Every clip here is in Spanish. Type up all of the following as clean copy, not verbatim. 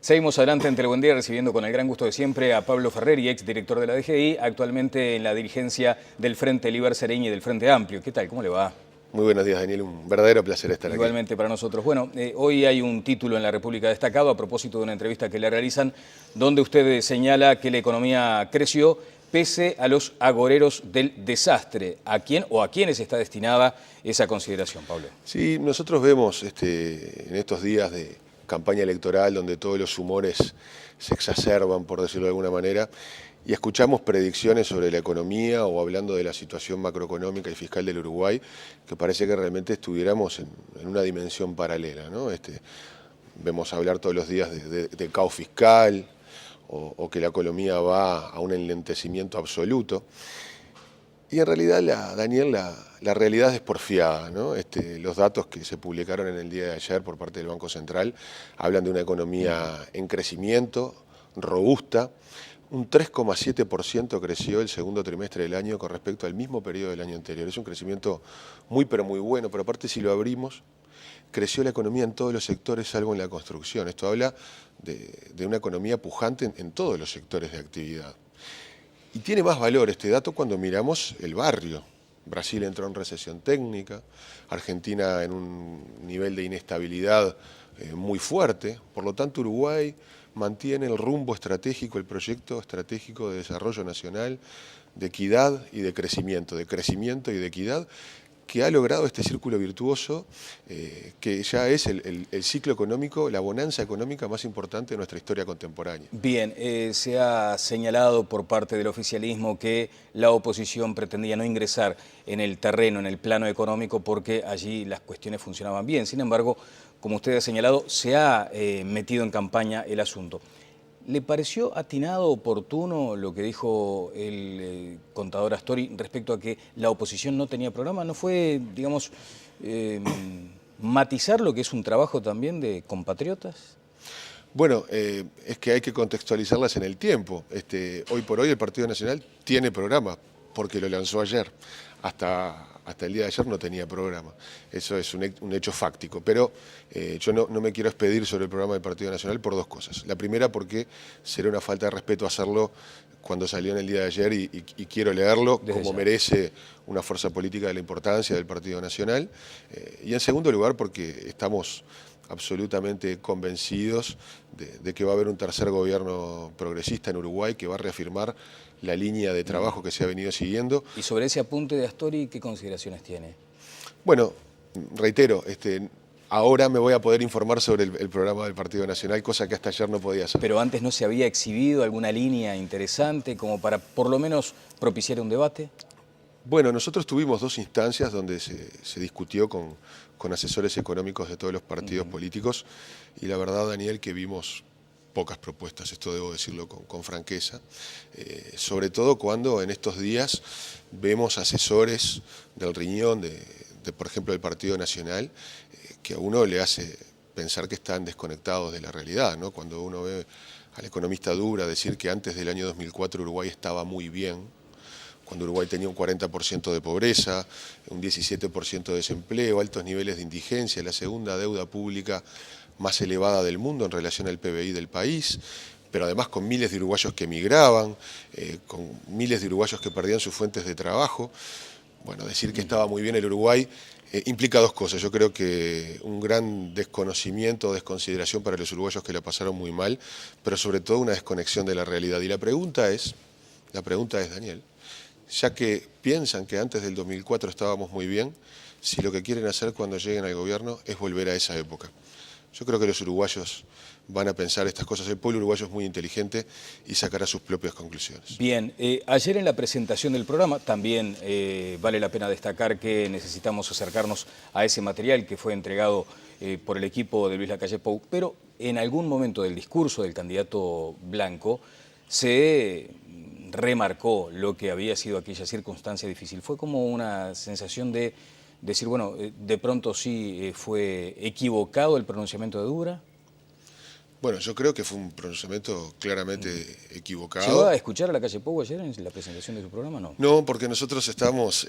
Seguimos adelante en Buen Día recibiendo con el gran gusto de siempre a Pablo Ferreri, ex director de la DGI, actualmente en la dirigencia del Frente Liber Sereñi y del Frente Amplio. ¿Qué tal? ¿Cómo le va? Muy buenos días, Daniel. Un verdadero placer estar aquí. Igualmente para nosotros. Bueno, hoy hay un título en La República destacado a propósito de una entrevista que le realizan donde usted señala que la economía creció pese a los agoreros del desastre. ¿A quién o a quiénes está destinada esa consideración, Pablo? Sí, nosotros vemos en estos días de campaña electoral donde todos los humores se exacerban, por decirlo de alguna manera, y escuchamos predicciones sobre la economía o hablando de la situación macroeconómica y fiscal del Uruguay, que parece que realmente estuviéramos en una dimensión paralela, ¿no? Vemos hablar todos los días de caos fiscal o que la economía va a un enlentecimiento absoluto. Y en realidad, Daniel, la realidad es porfiada, ¿no? Los datos que se publicaron en el día de ayer por parte del Banco Central hablan de una economía en crecimiento, robusta. Un 3,7% creció el segundo trimestre del año con respecto al mismo periodo del año anterior. Es un crecimiento muy, pero muy bueno, pero aparte si lo abrimos, creció la economía en todos los sectores salvo en la construcción. Esto habla de una economía pujante en todos los sectores de actividad. Y tiene más valor este dato cuando miramos el barrio. Brasil entró en recesión técnica, Argentina en un nivel de inestabilidad muy fuerte, por lo tanto Uruguay mantiene el rumbo estratégico, el proyecto estratégico de desarrollo nacional, de equidad y de crecimiento y de equidad, que ha logrado este círculo virtuoso, que ya es el ciclo económico, la bonanza económica más importante de nuestra historia contemporánea. Bien, se ha señalado por parte del oficialismo que la oposición pretendía no ingresar en el terreno, en el plano económico, porque allí las cuestiones funcionaban bien. Sin embargo, como usted ha señalado, se ha metido en campaña el asunto. ¿Le pareció atinado, oportuno lo que dijo el contador Astori respecto a que la oposición no tenía programa? ¿No fue, digamos, matizar lo que es un trabajo también de compatriotas? Bueno, es que hay que contextualizarlas en el tiempo. Hoy por hoy el Partido Nacional tiene programa, porque lo lanzó ayer. Hasta el día de ayer no tenía programa. Eso es un hecho fáctico. Pero yo no me quiero expedir sobre el programa del Partido Nacional por dos cosas. La primera, porque sería una falta de respeto hacerlo cuando salió en el día de ayer y quiero leerlo Desde como ya. merece una fuerza política de la importancia del Partido Nacional. Y en segundo lugar, porque estamos absolutamente convencidos de que va a haber un tercer gobierno progresista en Uruguay que va a reafirmar la línea de trabajo que se ha venido siguiendo. Y sobre ese apunte de Astori, ¿qué consideraciones tiene? Bueno, reitero, ahora me voy a poder informar sobre el programa del Partido Nacional, cosa que hasta ayer no podía hacer. ¿Pero antes no se había exhibido alguna línea interesante como para por lo menos propiciar un debate? Bueno, nosotros tuvimos dos instancias donde se discutió con asesores económicos de todos los partidos políticos y la verdad, Daniel, que vimos pocas propuestas, esto debo decirlo con franqueza, sobre todo cuando en estos días vemos asesores del riñón por ejemplo, del Partido Nacional, que a uno le hace pensar que están desconectados de la realidad, ¿no? Cuando uno ve al economista Dura decir que antes del año 2004 Uruguay estaba muy bien, cuando Uruguay tenía un 40% de pobreza, un 17% de desempleo, altos niveles de indigencia, la segunda deuda pública más elevada del mundo en relación al PBI del país, pero además con miles de uruguayos que emigraban, con miles de uruguayos que perdían sus fuentes de trabajo. Bueno, decir que estaba muy bien el Uruguay implica dos cosas. Yo creo que un gran desconocimiento o desconsideración para los uruguayos que la pasaron muy mal, pero sobre todo una desconexión de la realidad. Y la pregunta es, Daniel, ya que piensan que antes del 2004 estábamos muy bien, si lo que quieren hacer cuando lleguen al gobierno es volver a esa época. Yo creo que los uruguayos van a pensar estas cosas. El pueblo uruguayo es muy inteligente y sacará sus propias conclusiones. Bien, ayer en la presentación del programa también vale la pena destacar que necesitamos acercarnos a ese material que fue entregado por el equipo de Luis Lacalle Pou, pero en algún momento del discurso del candidato Blanco se remarcó lo que había sido aquella circunstancia difícil. Fue como una sensación de decir, bueno, de pronto sí fue equivocado el pronunciamiento de Dura. Bueno, yo creo que fue un pronunciamiento claramente equivocado. ¿Llegó a escuchar a la calle Pou ayer en la presentación de su programa? No. No, porque nosotros estamos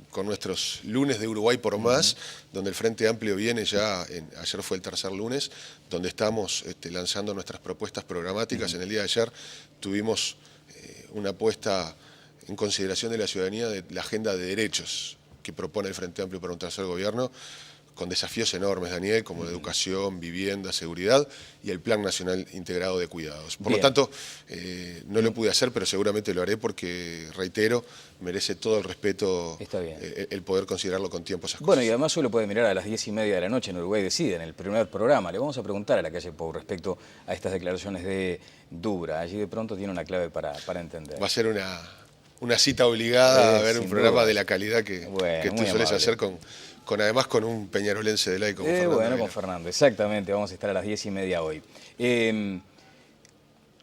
con nuestros lunes de Uruguay por más, donde el Frente Amplio viene ya, ayer fue el tercer lunes, donde estamos lanzando nuestras propuestas programáticas. En el día de ayer tuvimos una puesta en consideración de la ciudadanía de la agenda de derechos que propone el Frente Amplio para un tercer gobierno, con desafíos enormes, Daniel, como la educación, vivienda, seguridad y el Plan Nacional Integrado de Cuidados. Por lo tanto, no lo pude hacer, pero seguramente lo haré porque, reitero, merece todo el respeto. Está bien. El poder considerarlo con tiempo esas cosas. Bueno, y además solo puede mirar a las 10:30 de la noche en Uruguay Decide, en el primer programa. Le vamos a preguntar a la calle Pou respecto a estas declaraciones de Dubra. Allí de pronto tiene una clave para entender. Va a ser una cita obligada a ver un programa de la calidad que tú sueles hacer además con un peñarolense de ley como Fernando. Bueno, con Fernando, exactamente. Vamos a estar a las 10:30 hoy.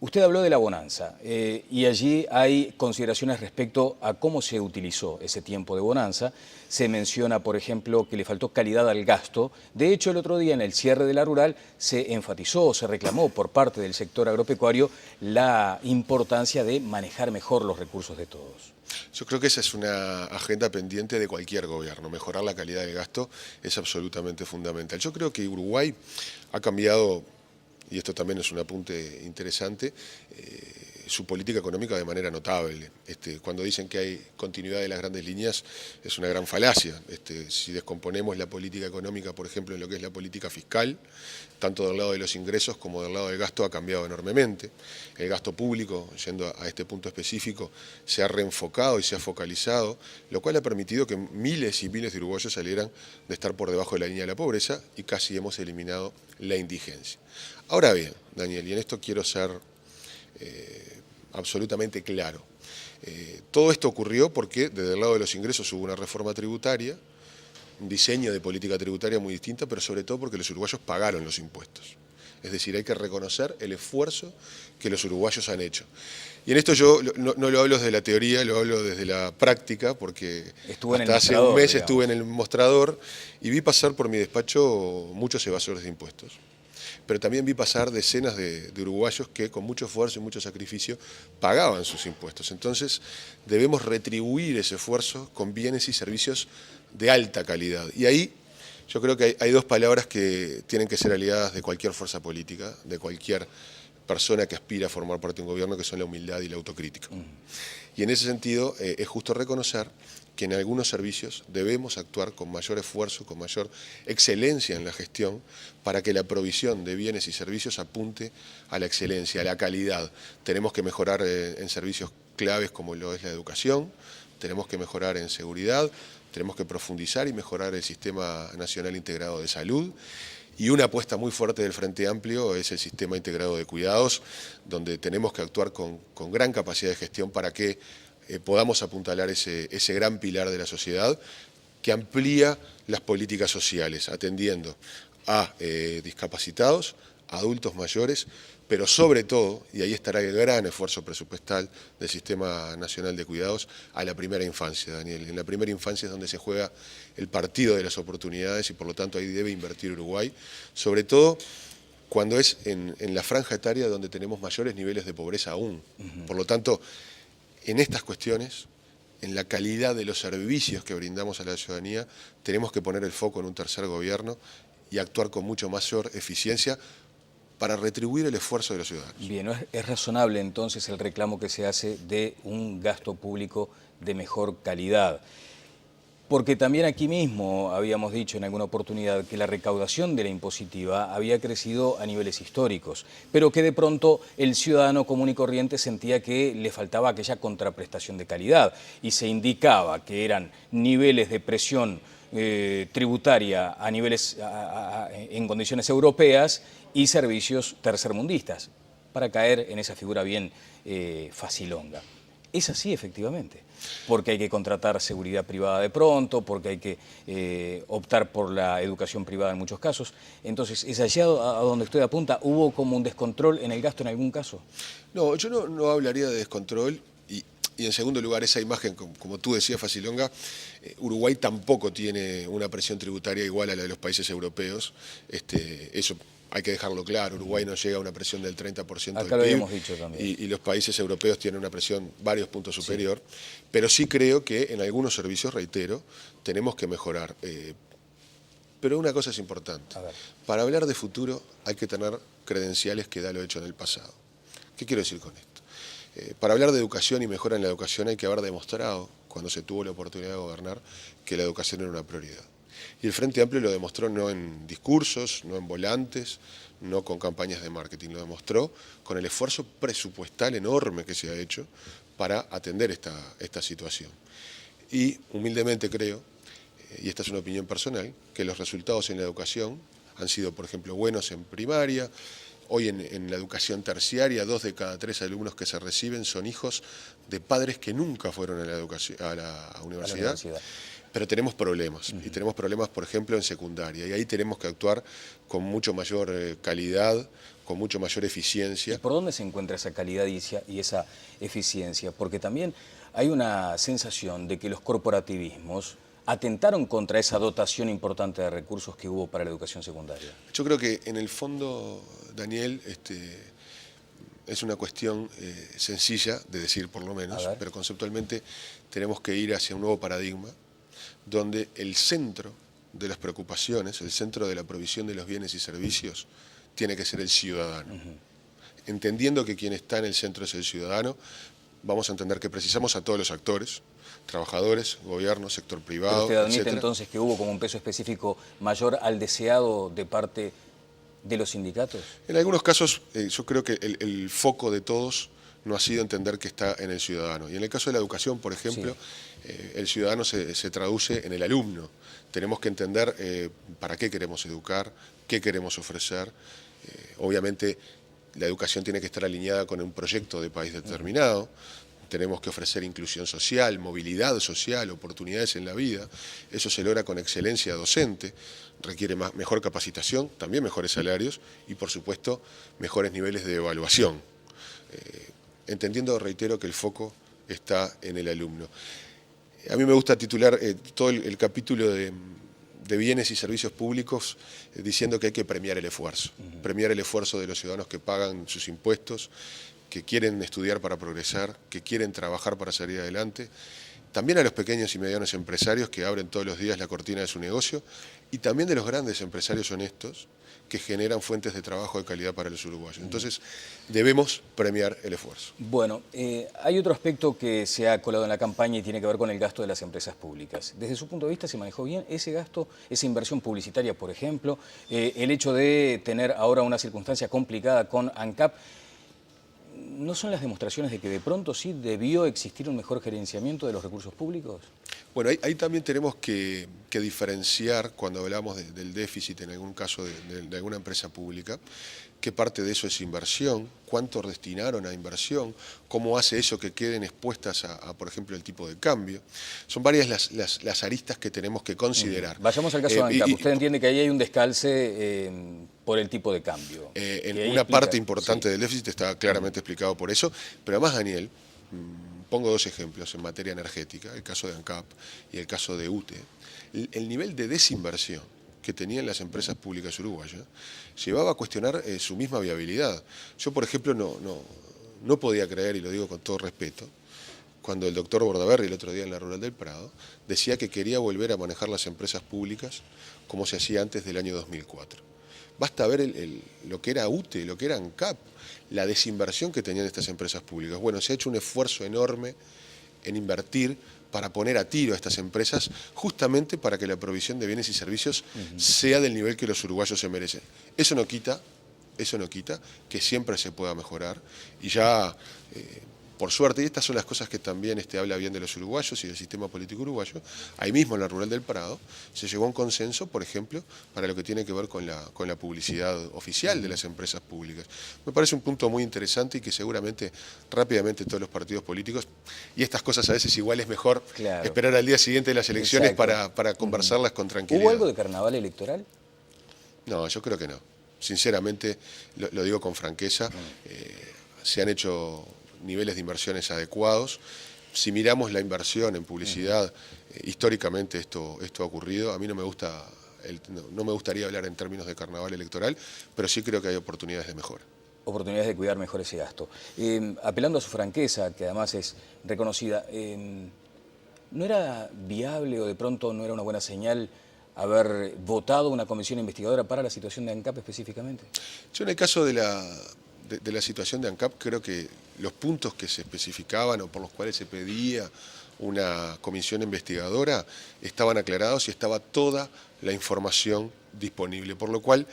Usted habló de la bonanza y allí hay consideraciones respecto a cómo se utilizó ese tiempo de bonanza. Se menciona, por ejemplo, que le faltó calidad al gasto. De hecho, el otro día en el cierre de la rural se enfatizó, se reclamó por parte del sector agropecuario la importancia de manejar mejor los recursos de todos. Yo creo que esa es una agenda pendiente de cualquier gobierno. Mejorar la calidad del gasto es absolutamente fundamental. Yo creo que Uruguay ha cambiado, y esto también es un apunte interesante, su política económica de manera notable. Cuando dicen que hay continuidad de las grandes líneas, es una gran falacia. Si descomponemos la política económica, por ejemplo, en lo que es la política fiscal, tanto del lado de los ingresos como del lado del gasto ha cambiado enormemente. El gasto público, yendo a este punto específico, se ha reenfocado y se ha focalizado, lo cual ha permitido que miles y miles de uruguayos salieran de estar por debajo de la línea de la pobreza y casi hemos eliminado la indigencia. Ahora bien, Daniel, y en esto quiero ser absolutamente claro. Todo esto ocurrió porque desde el lado de los ingresos hubo una reforma tributaria, un diseño de política tributaria muy distinta, pero sobre todo porque los uruguayos pagaron los impuestos. Es decir, hay que reconocer el esfuerzo que los uruguayos han hecho. Y en esto yo no lo hablo desde la teoría, lo hablo desde la práctica, porque hasta hace un mes estuve en el mostrador y vi pasar por mi despacho muchos evasores de impuestos. Pero también vi pasar decenas de uruguayos que con mucho esfuerzo y mucho sacrificio pagaban sus impuestos. Entonces debemos retribuir ese esfuerzo con bienes y servicios de alta calidad. Y ahí yo creo que hay dos palabras que tienen que ser aliadas de cualquier fuerza política, de cualquier persona que aspira a formar parte de un gobierno, que son la humildad y la autocrítica. Y en ese sentido es justo reconocer que en algunos servicios debemos actuar con mayor esfuerzo, con mayor excelencia en la gestión, para que la provisión de bienes y servicios apunte a la excelencia, a la calidad. Tenemos que mejorar en servicios claves como lo es la educación, tenemos que mejorar en seguridad, tenemos que profundizar y mejorar el Sistema Nacional Integrado de Salud. Y una apuesta muy fuerte del Frente Amplio es el Sistema Integrado de Cuidados, donde tenemos que actuar con gran capacidad de gestión para que podamos apuntalar ese gran pilar de la sociedad que amplía las políticas sociales, atendiendo a discapacitados, a adultos mayores, pero sobre todo, y ahí estará el gran esfuerzo presupuestal del Sistema Nacional de Cuidados, a la primera infancia, Daniel. En la primera infancia es donde se juega el partido de las oportunidades y por lo tanto ahí debe invertir Uruguay, sobre todo cuando es en la franja etaria donde tenemos mayores niveles de pobreza aún. Por lo tanto, en estas cuestiones, en la calidad de los servicios que brindamos a la ciudadanía, tenemos que poner el foco en un tercer gobierno y actuar con mucho mayor eficiencia para retribuir el esfuerzo de los ciudadanos. Bien, ¿es razonable entonces el reclamo que se hace de un gasto público de mejor calidad? Porque también aquí mismo habíamos dicho en alguna oportunidad que la recaudación de la impositiva había crecido a niveles históricos, pero que de pronto el ciudadano común y corriente sentía que le faltaba aquella contraprestación de calidad y se indicaba que eran niveles de presión tributaria a niveles en condiciones europeas y servicios tercermundistas, para caer en esa figura bien facilonga. Es así, efectivamente, porque hay que contratar seguridad privada de pronto, porque hay que optar por la educación privada en muchos casos. Entonces, ¿es allá a donde usted apunta? ¿Hubo como un descontrol en el gasto en algún caso? No, yo no hablaría de descontrol. Y en segundo lugar, esa imagen, como tú decías, facilonga, Uruguay tampoco tiene una presión tributaria igual a la de los países europeos. Eso hay que dejarlo claro, Uruguay no llega a una presión del 30% Acá del lo PIB, habíamos dicho también. y los países europeos tienen una presión varios puntos superior, pero sí creo que en algunos servicios, reitero, tenemos que mejorar. Pero una cosa es importante, para hablar de futuro hay que tener credenciales que da lo hecho en el pasado. ¿Qué quiero decir con esto? Para hablar de educación y mejora en la educación hay que haber demostrado, cuando se tuvo la oportunidad de gobernar, que la educación era una prioridad. Y el Frente Amplio lo demostró no en discursos, no en volantes, no con campañas de marketing, lo demostró con el esfuerzo presupuestal enorme que se ha hecho para atender esta situación. Y humildemente creo, y esta es una opinión personal, que los resultados en la educación han sido, por ejemplo, buenos en primaria. Hoy en la educación terciaria, 2 de cada 3 alumnos que se reciben son hijos de padres que nunca fueron a la universidad. Pero tenemos problemas, y tenemos problemas, por ejemplo, en secundaria, y ahí tenemos que actuar con mucho mayor calidad, con mucho mayor eficiencia. ¿Y por dónde se encuentra esa calidad y esa eficiencia? Porque también hay una sensación de que los corporativismos atentaron contra esa dotación importante de recursos que hubo para la educación secundaria. Yo creo que en el fondo, Daniel, es una cuestión sencilla de decir por lo menos, pero conceptualmente tenemos que ir hacia un nuevo paradigma donde el centro de las preocupaciones, el centro de la provisión de los bienes y servicios tiene que ser el ciudadano. Entendiendo que quien está en el centro es el ciudadano, vamos a entender que precisamos a todos los actores, trabajadores, gobierno, sector privado, ¿Pero usted admite etcétera. entonces que hubo como un peso específico mayor al deseado de parte de los sindicatos? En algunos casos yo creo que el foco de todos no ha sido entender que está en el ciudadano. Y en el caso de la educación, por ejemplo, el ciudadano se traduce en el alumno. Tenemos que entender para qué queremos educar, qué queremos ofrecer. Obviamente la educación tiene que estar alineada con un proyecto de país determinado. Tenemos que ofrecer inclusión social, movilidad social, oportunidades en la vida. Eso se logra con excelencia docente, requiere mejor capacitación, también mejores salarios y, por supuesto, mejores niveles de evaluación. Entendiendo, reitero, que el foco está en el alumno. A mí me gusta titular todo el capítulo de bienes y servicios públicos diciendo que hay que premiar el esfuerzo. Premiar el esfuerzo de los ciudadanos que pagan sus impuestos, que quieren estudiar para progresar, que quieren trabajar para salir adelante. También a los pequeños y medianos empresarios que abren todos los días la cortina de su negocio y también de los grandes empresarios honestos que generan fuentes de trabajo de calidad para los uruguayos. Entonces, debemos premiar el esfuerzo. Bueno, hay otro aspecto que se ha colado en la campaña y tiene que ver con el gasto de las empresas públicas. Desde su punto de vista, ¿se manejó bien ese gasto, esa inversión publicitaria, por ejemplo? El hecho de tener ahora una circunstancia complicada con ANCAP, ¿no son las demostraciones de que de pronto sí debió existir un mejor gerenciamiento de los recursos públicos? Bueno, ahí también tenemos que diferenciar, cuando hablamos del déficit, en algún caso de alguna empresa pública, qué parte de eso es inversión, cuánto destinaron a inversión, cómo hace eso que queden expuestas por ejemplo, el tipo de cambio. Son varias las aristas que tenemos que considerar. Vayamos al caso de ANCAP. Usted entiende que ahí hay un descalce por el tipo de cambio. En una parte importante del déficit está claramente explicado por eso, pero además, Daniel, pongo 2 ejemplos en materia energética, el caso de ANCAP y el caso de UTE. El nivel de desinversión que tenían las empresas públicas uruguayas llevaba a cuestionar su misma viabilidad. Yo, por ejemplo, no podía creer, y lo digo con todo respeto, cuando el doctor Bordaberry el otro día en la Rural del Prado decía que quería volver a manejar las empresas públicas como se hacía antes del año 2004. Basta ver lo que era UTE, lo que era ANCAP, la desinversión que tenían estas empresas públicas. Bueno, se ha hecho un esfuerzo enorme en invertir para poner a tiro a estas empresas, justamente para que la provisión de bienes y servicios sea del nivel que los uruguayos se merecen. Eso no quita que siempre se pueda mejorar, y ya, por suerte, y estas son las cosas que también habla bien de los uruguayos y del sistema político uruguayo, ahí mismo en la Rural del Prado se llegó a un consenso, por ejemplo, para lo que tiene que ver con la publicidad oficial de las empresas públicas. Me parece un punto muy interesante y que seguramente rápidamente todos los partidos políticos, y estas cosas a veces igual es mejor esperar al día siguiente de las elecciones para conversarlas con tranquilidad. ¿Hubo algo de carnaval electoral? No, yo creo que no. Sinceramente, lo digo con franqueza, se han hecho niveles de inversiones adecuados. Si miramos la inversión en publicidad, históricamente esto ha ocurrido. A mí no me gusta no me gustaría hablar en términos de carnaval electoral, pero sí creo que hay oportunidades de mejora. Oportunidades de cuidar mejor ese gasto. Apelando a su franqueza, que además es reconocida, ¿no era viable o de pronto no era una buena señal haber votado una comisión investigadora para la situación de ANCAP específicamente? Yo en el caso de la situación de ANCAP creo que los puntos que se especificaban o por los cuales se pedía una comisión investigadora estaban aclarados y estaba toda la información disponible, por lo cual,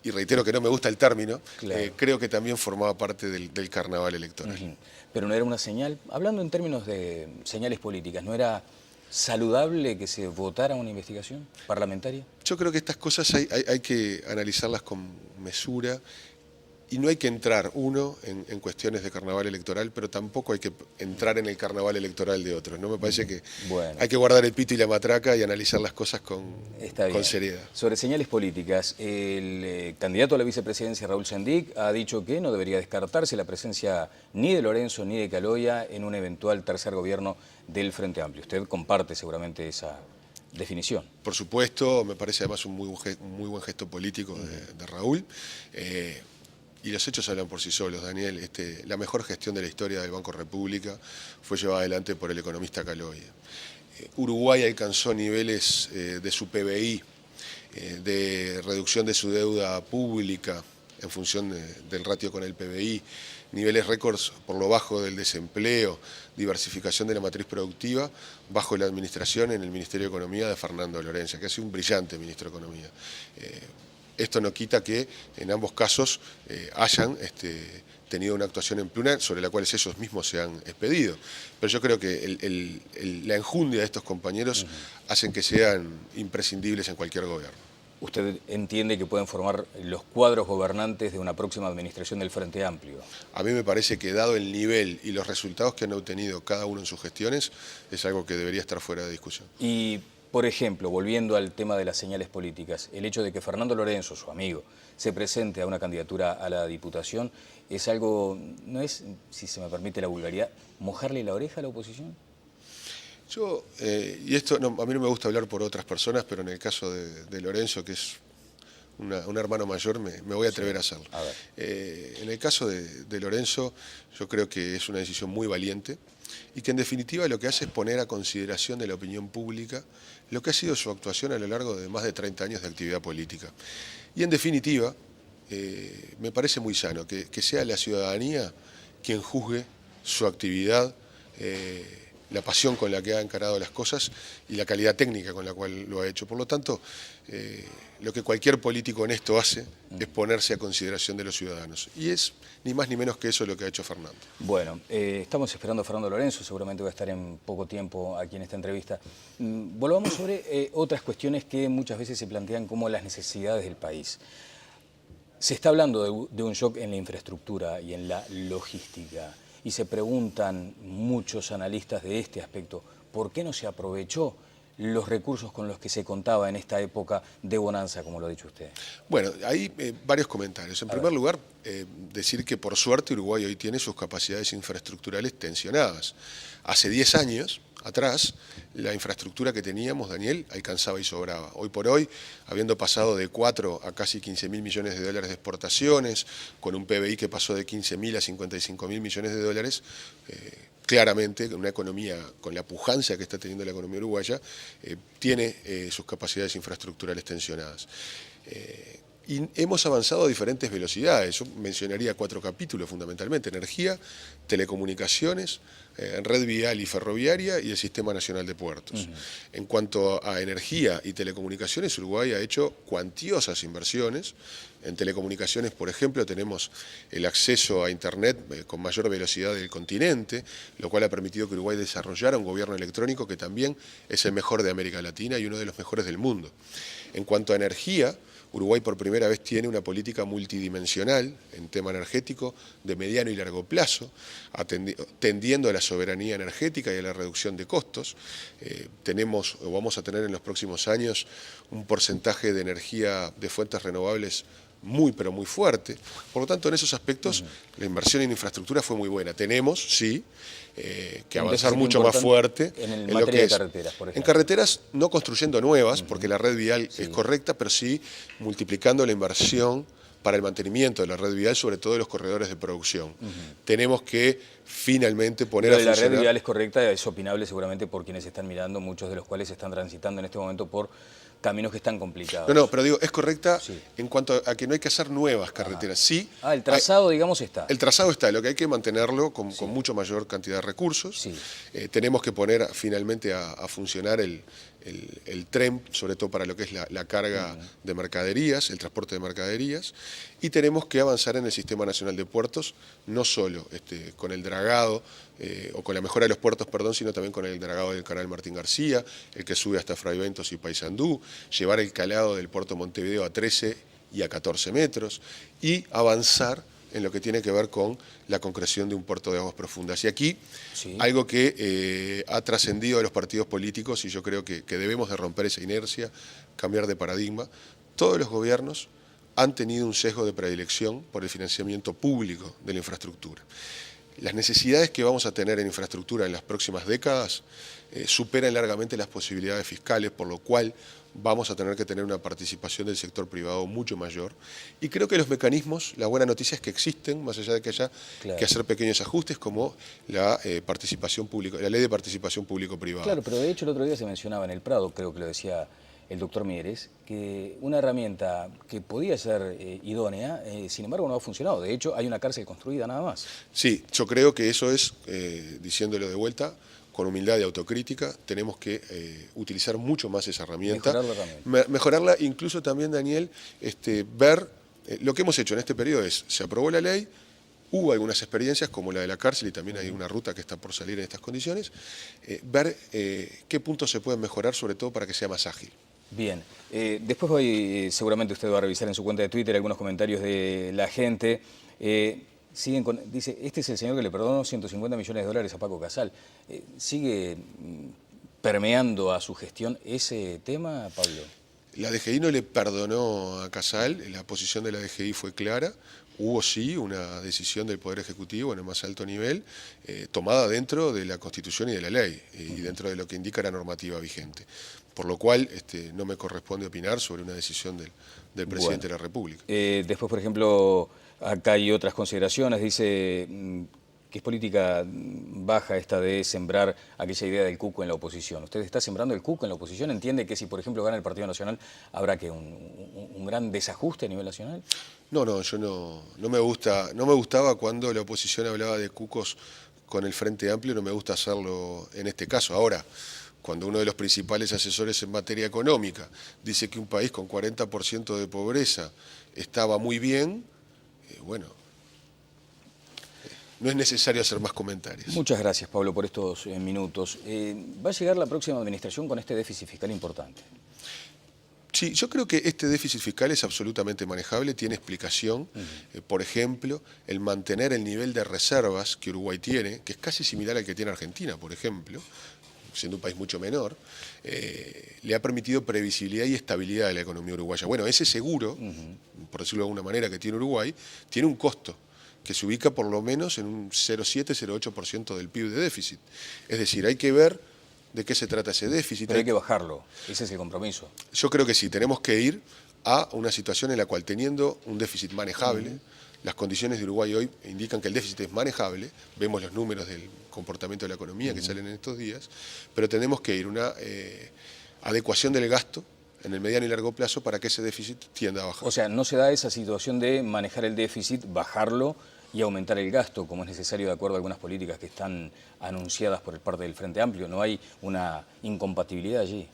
y reitero que no me gusta el término, claro, creo que también formaba parte del carnaval electoral. Pero no era una señal, hablando en términos de señales políticas, ¿no era saludable que se votara una investigación parlamentaria? Yo creo que estas cosas hay que analizarlas con mesura y no hay que entrar, en cuestiones de carnaval electoral, pero tampoco hay que entrar en el carnaval electoral de otros. ¿No? Me parece que hay que guardar el pito y la matraca y analizar las cosas con seriedad. Sobre señales políticas, el candidato a la vicepresidencia, Raúl Sendic, ha dicho que no debería descartarse la presencia ni de Lorenzo ni de Caloia en un eventual tercer gobierno del Frente Amplio. Usted comparte seguramente esa definición. Por supuesto, me parece además un muy buen gesto político de Raúl. Y los hechos hablan por sí solos, Daniel. La mejor gestión de la historia del Banco República fue llevada adelante por el economista Caloia. Uruguay alcanzó niveles de su PBI, de reducción de su deuda pública en función del ratio con el PBI, niveles récords por lo bajo del desempleo, diversificación de la matriz productiva, bajo la administración en el Ministerio de Economía de Fernando Lorenzo, que ha sido un brillante ministro de Economía. Esto no quita que en ambos casos hayan tenido una actuación en pluna sobre la cual ellos mismos se han expedido. Pero yo creo que la enjundia de estos compañeros hacen que sean imprescindibles en cualquier gobierno. ¿Usted entiende que pueden formar los cuadros gobernantes de una próxima administración del Frente Amplio? A mí me parece que dado el nivel y los resultados que han obtenido cada uno en sus gestiones, es algo que debería estar fuera de discusión. Y, por ejemplo, volviendo al tema de las señales políticas, el hecho de que Fernando Lorenzo, su amigo, se presente a una candidatura a la Diputación, es algo, ¿no es, si se me permite la vulgaridad, mojarle la oreja a la oposición? Y esto a mí no me gusta hablar por otras personas, pero en el caso de Lorenzo, que es un hermano mayor, me voy a atrever a hacerlo. En el caso de Lorenzo, yo creo que es una decisión muy valiente y que en definitiva lo que hace es poner a consideración de la opinión pública lo que ha sido su actuación a lo largo de más de 30 años de actividad política. Y en definitiva, me parece muy sano que sea la ciudadanía quien juzgue su actividad, la pasión con la que ha encarado las cosas y la calidad técnica con la cual lo ha hecho. Por lo tanto, lo que cualquier político honesto hace es ponerse a consideración de los ciudadanos. Y es ni más ni menos que eso lo que ha hecho Fernando. Bueno, estamos esperando a Fernando Lorenzo, seguramente va a estar en poco tiempo aquí en esta entrevista. Volvamos sobre otras cuestiones que muchas veces se plantean como las necesidades del país. Se está hablando de un shock en la infraestructura y en la logística. Y se preguntan muchos analistas de este aspecto, ¿por qué no se aprovechó los recursos con los que se contaba en esta época de bonanza, como lo ha dicho usted? Bueno, hay varios comentarios. En primer lugar, decir que por suerte Uruguay hoy tiene sus capacidades infraestructurales tensionadas. Hace 10 años atrás, la infraestructura que teníamos, Daniel, alcanzaba y sobraba. Hoy por hoy, habiendo pasado de 4 a casi 15.000 millones de dólares de exportaciones, con un PBI que pasó de 15.000 a 55.000 millones de dólares, claramente, una economía con la pujanza que está teniendo la economía uruguaya, tiene sus capacidades infraestructurales tensionadas. Y hemos avanzado a diferentes velocidades. Yo mencionaría 4 capítulos fundamentalmente: energía, telecomunicaciones, red vial y ferroviaria y el Sistema Nacional de Puertos. En cuanto a energía y telecomunicaciones, Uruguay ha hecho cuantiosas inversiones. En telecomunicaciones, por ejemplo, tenemos el acceso a Internet con mayor velocidad del continente, lo cual ha permitido que Uruguay desarrollara un gobierno electrónico que también es el mejor de América Latina y uno de los mejores del mundo. En cuanto a energía, Uruguay por primera vez tiene una política multidimensional en tema energético de mediano y largo plazo, tendiendo a la soberanía energética y a la reducción de costos. Tenemos o vamos a tener en los próximos años un porcentaje de energía de fuentes renovables muy pero muy fuerte. Por lo tanto, en esos aspectos la inversión en infraestructura fue muy buena. Tenemos, sí, que avanzar mucho más fuerte en lo que de es. carreteras, por ejemplo. En carreteras no construyendo nuevas, porque la red vial es correcta, pero sí multiplicando la inversión para el mantenimiento de la red vial, sobre todo de los corredores de producción. Tenemos que finalmente poner Lo a de la funcionar. red vial es correcta, es opinable seguramente por quienes están mirando, muchos de los cuales están transitando en este momento por caminos que están complicados. No, pero digo, es correcta en cuanto a que no hay que hacer nuevas carreteras. Sí, el trazado, digamos, está. El trazado está, lo que hay que mantenerlo con mucho mayor cantidad de recursos. Tenemos que poner finalmente a funcionar el tren, sobre todo para lo que es la carga de mercaderías, el transporte de mercaderías, y tenemos que avanzar en el Sistema Nacional de Puertos, no solo con el dragado, o con la mejora de los puertos, perdón, sino también con el dragado del canal Martín García, el que sube hasta Fray Bentos y Paysandú, llevar el calado del puerto Montevideo a 13 y a 14 metros, y avanzar en lo que tiene que ver con la concreción de un puerto de aguas profundas. Y aquí, algo que ha trascendido a los partidos políticos, y yo creo que debemos de romper esa inercia, cambiar de paradigma. Todos los gobiernos han tenido un sesgo de predilección por el financiamiento público de la infraestructura. Las necesidades que vamos a tener en infraestructura en las próximas décadas superan largamente las posibilidades fiscales, por lo cual vamos a tener que tener una participación del sector privado mucho mayor. Y creo que los mecanismos, la buena noticia es que existen, más allá de que haya que hacer pequeños ajustes, como la participación pública, la ley de participación público-privada. Claro, pero de hecho el otro día se mencionaba en el Prado, creo que lo decía el doctor Mieres, que una herramienta que podía ser idónea, sin embargo no ha funcionado. De hecho, hay una cárcel construida nada más. Sí, yo creo que eso es, diciéndolo de vuelta, con humildad y autocrítica, tenemos que utilizar mucho más esa herramienta. Mejorarla también. Mejorarla, incluso también, Daniel, ver, lo que hemos hecho en este periodo es, se aprobó la ley, hubo algunas experiencias como la de la cárcel y también hay una ruta que está por salir en estas condiciones, ver qué puntos se pueden mejorar, sobre todo para que sea más ágil. Bien, después hoy seguramente usted va a revisar en su cuenta de Twitter algunos comentarios de la gente. Dice, este es el señor que le perdonó 150 millones de dólares a Paco Casal. ¿Sigue permeando a su gestión ese tema, Pablo? La DGI no le perdonó a Casal, la posición de la DGI fue clara. Hubo sí una decisión del Poder Ejecutivo en el más alto nivel, tomada dentro de la Constitución y de la ley, y dentro de lo que indica la normativa vigente. Por lo cual no me corresponde opinar sobre una decisión del presidente de la República. Después, por ejemplo, acá hay otras consideraciones. Dice que es política baja esta de sembrar aquella idea del cuco en la oposición. ¿Usted está sembrando el cuco en la oposición? ¿Entiende que si, por ejemplo, gana el Partido Nacional, habrá que un gran desajuste a nivel nacional? No, yo no me gustaba cuando la oposición hablaba de cucos con el Frente Amplio, no me gusta hacerlo en este caso. Ahora, cuando uno de los principales asesores en materia económica dice que un país con 40% de pobreza estaba muy bien, bueno, no es necesario hacer más comentarios. Muchas gracias, Pablo, por estos minutos. ¿Va a llegar la próxima administración con este déficit fiscal importante? Sí, yo creo que este déficit fiscal es absolutamente manejable, tiene explicación. Por ejemplo, el mantener el nivel de reservas que Uruguay tiene, que es casi similar al que tiene Argentina, por ejemplo, siendo un país mucho menor, le ha permitido previsibilidad y estabilidad de la economía uruguaya. Bueno, ese seguro, por decirlo de alguna manera, que tiene Uruguay, tiene un costo que se ubica por lo menos en un 0,7-0,8% del PIB de déficit. Es decir, hay que ver de qué se trata ese déficit. Pero hay que bajarlo, ese es el compromiso. Yo creo que sí, tenemos que ir a una situación en la cual, teniendo un déficit manejable, las condiciones de Uruguay hoy indican que el déficit es manejable, vemos los números del comportamiento de la economía que salen en estos días, pero tenemos que ir a una adecuación del gasto en el mediano y largo plazo para que ese déficit tienda a bajar. O sea, no se da esa situación de manejar el déficit, bajarlo y aumentar el gasto, como es necesario de acuerdo a algunas políticas que están anunciadas por parte del Frente Amplio. ¿No hay una incompatibilidad allí?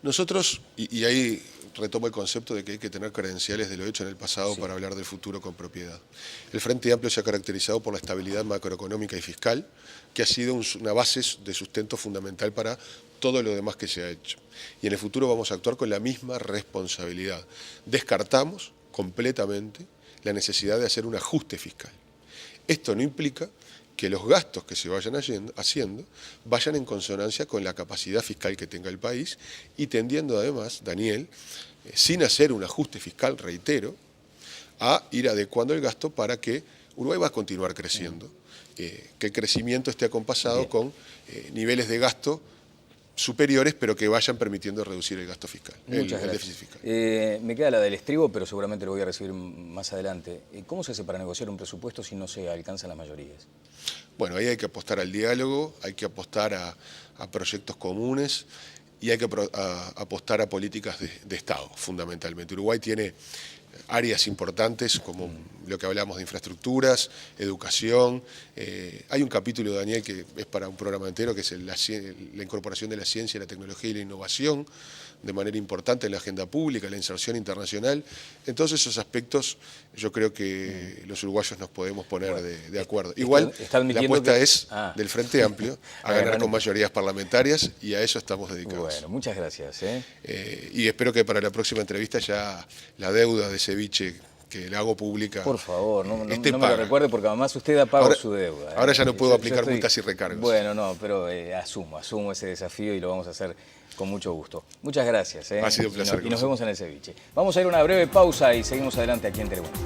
Nosotros, y ahí retomo el concepto de que hay que tener credenciales de lo hecho en el pasado para hablar del futuro con propiedad. El Frente Amplio se ha caracterizado por la estabilidad macroeconómica y fiscal, que ha sido una base de sustento fundamental para todo lo demás que se ha hecho. Y en el futuro vamos a actuar con la misma responsabilidad. Descartamos completamente la necesidad de hacer un ajuste fiscal. Esto no implica que los gastos que se vayan haciendo vayan en consonancia con la capacidad fiscal que tenga el país y tendiendo además, Daniel, sin hacer un ajuste fiscal, reitero, a ir adecuando el gasto para que Uruguay va a continuar creciendo, que el crecimiento esté acompasado con niveles de gasto superiores, pero que vayan permitiendo reducir el gasto fiscal, el déficit fiscal. Me queda la del estribo, pero seguramente lo voy a recibir más adelante. ¿Cómo se hace para negociar un presupuesto si no se alcanzan las mayorías? Bueno, ahí hay que apostar al diálogo, hay que apostar a proyectos comunes y hay que apostar a políticas de Estado, fundamentalmente. Uruguay tiene áreas importantes como lo que hablamos de infraestructuras, educación. Hay un capítulo, Daniel, que es para un programa entero, que es la incorporación de la ciencia, la tecnología y la innovación de manera importante en la agenda pública, la inserción internacional. En todos esos aspectos yo creo que los uruguayos nos podemos poner de acuerdo. Igual la apuesta es del Frente Amplio a ganar con mayorías parlamentarias y a eso estamos dedicados. Bueno, muchas gracias. Y espero que para la próxima entrevista ya la deuda de ceviche que le hago pública. Por favor, no me lo recuerde porque además usted ha pagado su deuda. Ahora ya no puedo aplicar multas y recargos. Bueno, no, pero asumo ese desafío y lo vamos a hacer con mucho gusto. Muchas gracias. Ha sido un placer. Y nos vemos en el ceviche. Vamos a ir a una breve pausa y seguimos adelante aquí en Telemundo.